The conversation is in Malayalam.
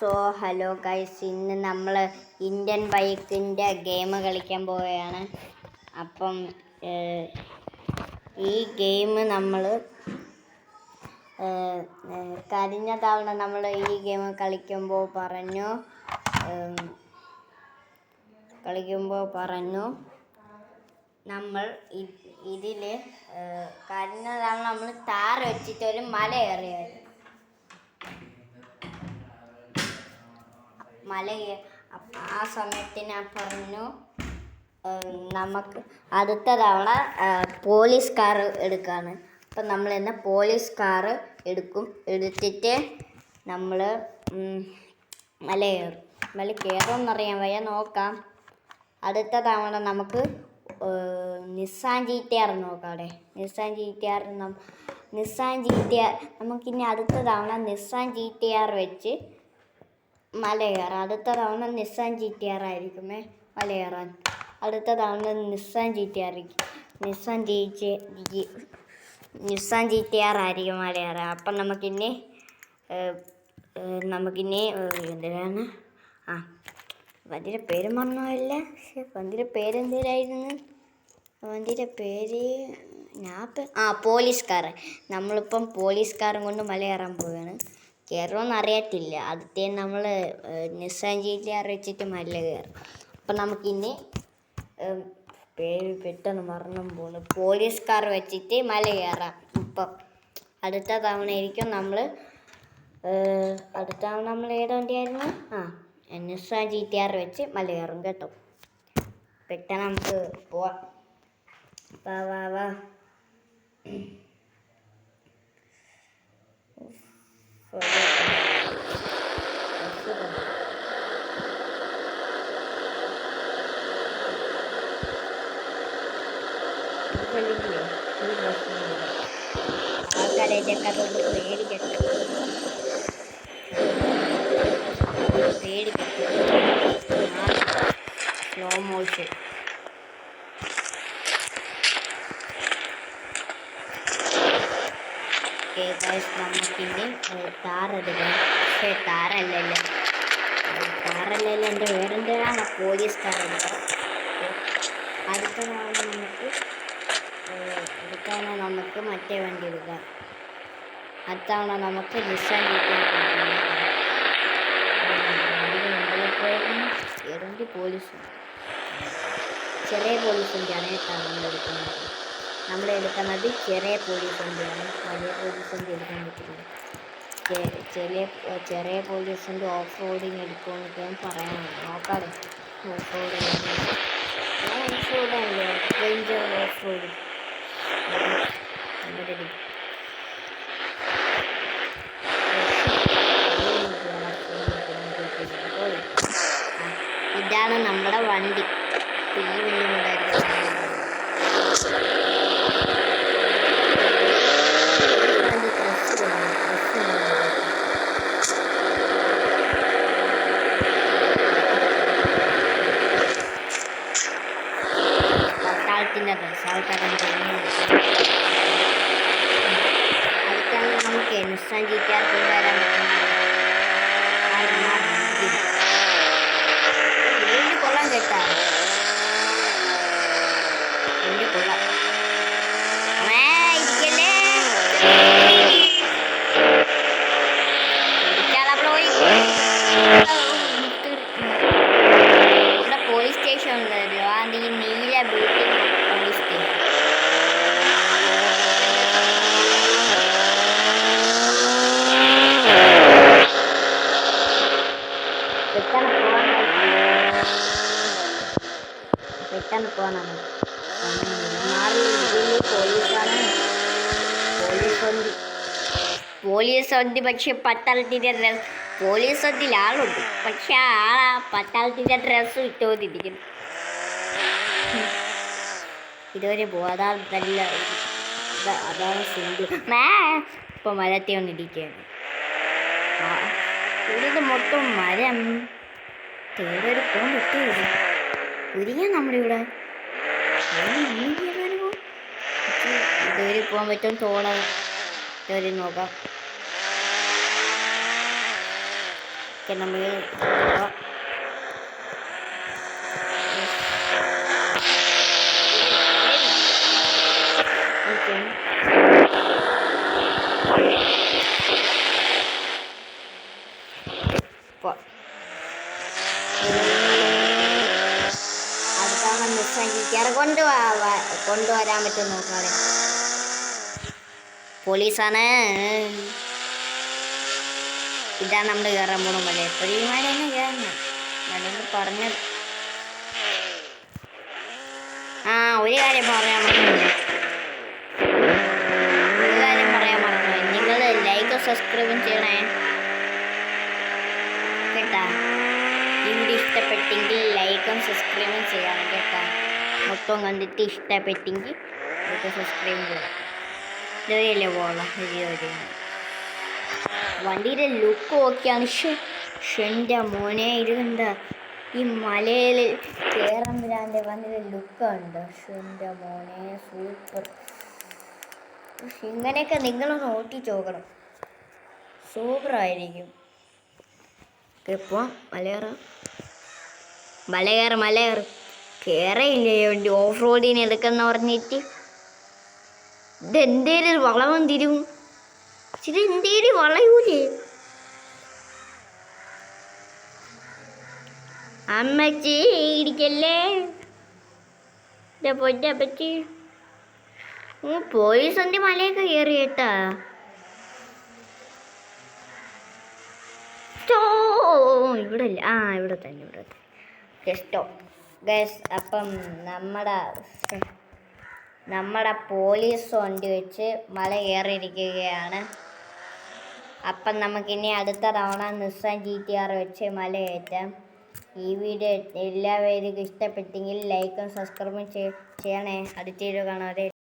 സോ ഹലോ ഗൈസ്, ഇന്ന് നമ്മൾ ഇന്ത്യൻ ബൈക്കിൻ്റെ ഗെയിം കളിക്കാൻ പോവുകയാണ്. അപ്പം ഈ ഗെയിം നമ്മൾ കഴിഞ്ഞ തവണ നമ്മൾ ഈ ഗെയിം കളിക്കുമ്പോൾ നമ്മൾ ഇതിൽ കഴിഞ്ഞ തവണ നമ്മൾ താർ വെച്ചിട്ട് ഒരു മല കയറിയായിരുന്നു. ആ സമയത്ത് ഞാൻ പറഞ്ഞു നമുക്ക് അടുത്ത തവണ പോലീസ് കാർ എടുക്കാണ്. അപ്പം നമ്മൾ ഇന്ന് പോലീസ് കാറ് എടുത്തിട്ട് നമ്മൾ മല കയറുമെന്നറിയാൻ വയ്യ, നോക്കാം. അടുത്ത തവണ നമുക്ക് നിസ്സാൻ GTR നോക്കാം. അവിടെ നിസ്സാൻ GTR നമുക്കിനി അടുത്ത തവണ നിസ്സാൻ GTR വെച്ച് മല കയറാം. അടുത്ത തവണ നിസ്സാൻ GTR ആയിരിക്കുമേ മല കയറാൻ. അടുത്ത തവണ നിസ്സാൻ GTR ആയിരിക്കും മല കയറാൻ. അപ്പം നമുക്കിനി എന്തിനാണ് വണ്ടിയുടെ പേര് മറന്നല്ല. വണ്ടിയുടെ പേരെന്തേലായിരുന്നു? വണ്ടിയുടെ പേര് പോലീസ് കാറ്. നമ്മളിപ്പം പോലീസ് കാറും കൊണ്ട് മല കയറാൻ പോവുകയാണ്. കയറുമെന്ന് അറിയത്തില്ല. അടുത്തേ നമ്മൾ നിസ്സാൻ GTR വെച്ചിട്ട് മല കയറും. അപ്പം നമുക്കിനി പേര് പെട്ടെന്ന് മറന്നു പോകുന്നു. പോലീസ് കാർ വെച്ചിട്ട് മല കയറാം. ഇപ്പം അടുത്ത തവണ ആയിരിക്കും നമ്മൾ ഏത് വണ്ടിയായിരുന്നു? നിസ്സാൻ GTR വെച്ച് മല കയറും കേട്ടോ. പെട്ടെന്ന് നമുക്ക് പോവാം. വാ ആൾക്കാരെയൊക്കെ പേടിക്കട്ടെ. Slow motion. നമുക്കിനി താറെടുക്കാം. പക്ഷേ താറല്ലല്ലോ എൻ്റെ വേറെന്താണ് പോലീസ് കാർ എടുക്കാം. അടുത്ത തവണ നമുക്ക് മറ്റേ വണ്ടി എടുക്കാം. അടുത്ത തവണ നമുക്ക് നിസ്സാൻ GTR ഏതെങ്കിലും പോലീസ് ചെറിയ പോലീസ് വണ്ടിയാണ് നമ്മൾ എടുക്കുന്നത് ചെറിയ പോലീസ് വണ്ടിയാണ്. വലിയ പോലീസ് വണ്ടി എടുക്കാൻ പറ്റില്ല. ചെറിയ പോലീസ് വണ്ടി ഓഫ് റോഡിങ് എടുക്കുമെന്നൊക്കെ പറയാൻ നോക്കാതെ. Off roading ranger off road ഇതാണ് നമ്മുടെ വണ്ടി. പട്ടാളത്തിൻ്റെ ഡ്രസ്സ് അടുത്താണ് നമുക്ക് നിസ്സാൻ GTR കൊണ്ടുവരാൻ കൊള്ളാൻ കേട്ടാ. കൊള്ളാം. ഇവിടെ പോലീസ് സ്റ്റേഷൻ ഉണ്ടല്ലോ. ഈ നീല ബിൽഡിംഗ് പോലീസ് സ്റ്റേഷൻ. പെട്ടെന്ന് പോകാനാണ്. പോലീസ് വണ്ടി. പക്ഷെ പട്ടാളത്തിൻ്റെ ഡ്രസ്. പോലീസ് വണ്ടിയിൽ ആളുണ്ട്, പക്ഷെ പട്ടാളത്തിൻ്റെ ഡ്രസ്സ് ഇട്ടുകൊണ്ടിരിക്കുന്നു. ഇതുവരെ പോകാതാണ് സിന്ധു. ഇപ്പം മരത്തെ കൊണ്ടിരിക്കുകയാണ്. ഇവിടെ മൊത്തം മരം. തേടൊരു പോകാൻ പറ്റുമോ? ഉരിയാൻ നമ്മളിവിടെ ഇതുവരെ പോകാൻ പറ്റും. ഇതുവരെ നോക്കാം. ഓക്കെ നമ്മൾ അടുത്താണ് മിസ്സാക്കിക്കാറ് കൊണ്ടുവരാൻ പറ്റും നോക്കാതെ. പോലീസാണ്. ഇതാണ് നമ്മൾ കയറാൻ പോകണം പോലെ എപ്പോഴും തന്നെ കയറുന്നത്. അതുകൊണ്ട് പറഞ്ഞത്. ആ ഒരു കാര്യം പറയാൻ മറന്നു. നിങ്ങൾ ലൈക്കും സബ്സ്ക്രൈബും ചെയ്യണേ കേട്ടാ. വീഡിയോ ഇഷ്ടപ്പെട്ടെങ്കിൽ ലൈക്കും സബ്സ്ക്രൈബും ചെയ്യണം കേട്ടാ. മൊത്തം കണ്ടിട്ട് ഇഷ്ടപ്പെട്ടെങ്കിൽ ലൈക്കും സബ്സ്ക്രൈബും ചെയ്യണം. ഇതുവരെയല്ലേ പോകണം. വണ്ടിയുടെ ലുക്ക് ഓക്കെയാണ്. എൻ്റെ മോനെ ഇരുണ്ട ഈ മലയിൽ കയറാൻ വരാൻ്റെ വണ്ടിയുടെ ലുക്കുണ്ട്. എൻ്റെ മോനെ സൂപ്പർ. ഇങ്ങനെയൊക്കെ നിങ്ങളൊന്ന് ഓട്ടിച്ച് നോക്കണം. സൂപ്പറായിരിക്കും. ഇപ്പോൾ മലയേറ് കയറയില്ലേ വണ്ടി ഓഫ് റോഡിന് എടുക്കുന്ന പറഞ്ഞിട്ട്. ഇതെന്തേലും വളവും തിരിവും. ഇതെന്തേലും വളയൂലേ അമ്മച്ചി ഇടിക്കല്ലേ. പൊന്നപ്പച്ചി പോലീസിന്റെ മലയൊക്കെ കയറി കേട്ടാ. ഇവിടെ ഇല്ല. ഇവിടെ തന്നെ സ്റ്റോ ഗൈസ്. അപ്പം നമ്മുടെ പോലീസ് വണ്ടി വെച്ച് മല കയറിയിരിക്കുകയാണ്. അപ്പം നമുക്കിനി അടുത്ത തവണ നിസ്സാൻ GTR വെച്ച് മല കയറ്റാം. ഈ വീഡിയോ എല്ലാവർക്കും ഇഷ്ടപ്പെട്ടെങ്കിൽ ലൈക്കും സബ്സ്ക്രൈബും ചെയ്യണേ. അടുത്ത വീഡിയോ കാണാതെ.